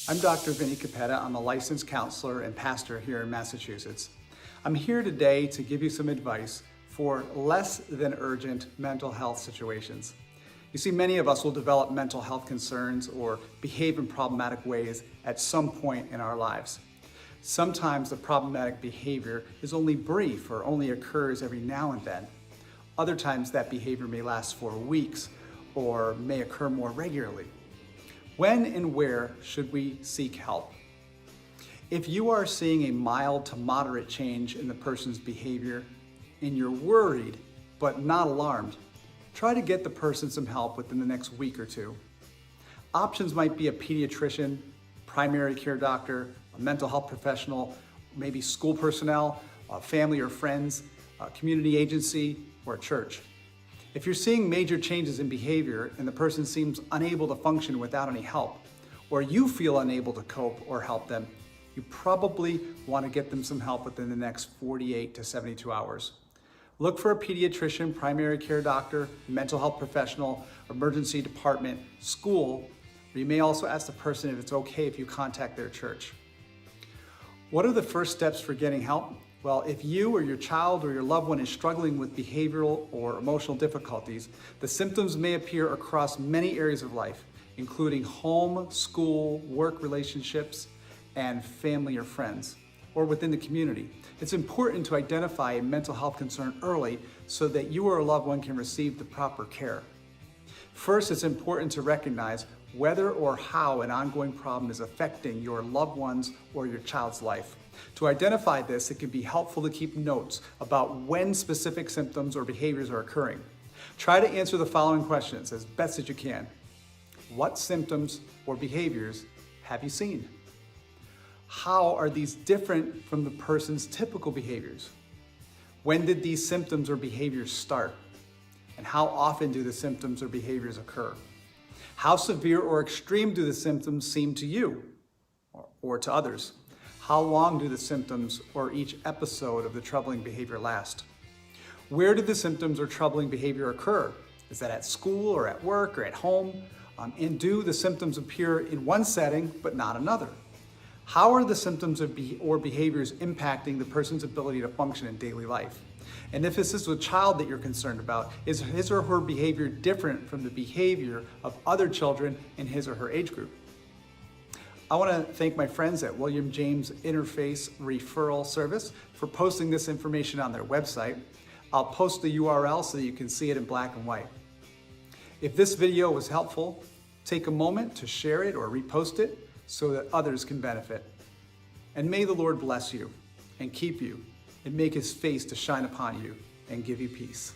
I'm Dr. Vinny Capetta. I'm a licensed counselor and pastor here in Massachusetts. I'm here today to give you some advice for less than urgent mental health situations. You see, many of us will develop mental health concerns or behave in problematic ways at some point in our lives. Sometimes the problematic behavior is only brief or only occurs every now and then. Other times that behavior may last for weeks or may occur more regularly. When and where should we seek help? If you are seeing a mild to moderate change in the person's behavior and you're worried but not alarmed, try to get the person some help within the next week or two. Options might be a pediatrician, primary care doctor, a mental health professional, maybe school personnel, family or friends, a community agency, or a church. If you're seeing major changes in behavior and the person seems unable to function without any help, or you feel unable to cope or help them, you probably want to get them some help within the next 48 to 72 hours. Look for a pediatrician, primary care doctor, mental health professional, emergency department, school, or you may also ask the person if it's okay if you contact their church. What are the first steps for getting help? Well, if you or your child or your loved one is struggling with behavioral or emotional difficulties, the symptoms may appear across many areas of life, including home, school, work relationships, and family or friends, or within the community. It's important to identify a mental health concern early so that you or a loved one can receive the proper care. First, it's important to recognize whether or how an ongoing problem is affecting your loved one's or your child's life. To identify this, it can be helpful to keep notes about when specific symptoms or behaviors are occurring. Try to answer the following questions as best as you can. What symptoms or behaviors have you seen? How are these different from the person's typical behaviors? When did these symptoms or behaviors start? And how often do the symptoms or behaviors occur? How severe or extreme do the symptoms seem to you or to others? How long do the symptoms or each episode of the troubling behavior last? Where do the symptoms or troubling behavior occur? Is that at school or at work or at home? And do the symptoms appear in one setting but not another? How are the symptoms or behaviors impacting the person's ability to function in daily life? And if this is a child that you're concerned about, is his or her behavior different from the behavior of other children in his or her age group? I want to thank my friends at William James Interface Referral Service for posting this information on their website. I'll post the URL so that you can see it in black and white. If this video was helpful, take a moment to share it or repost it so that others can benefit. And may the Lord bless you and keep you and make his face to shine upon you and give you peace.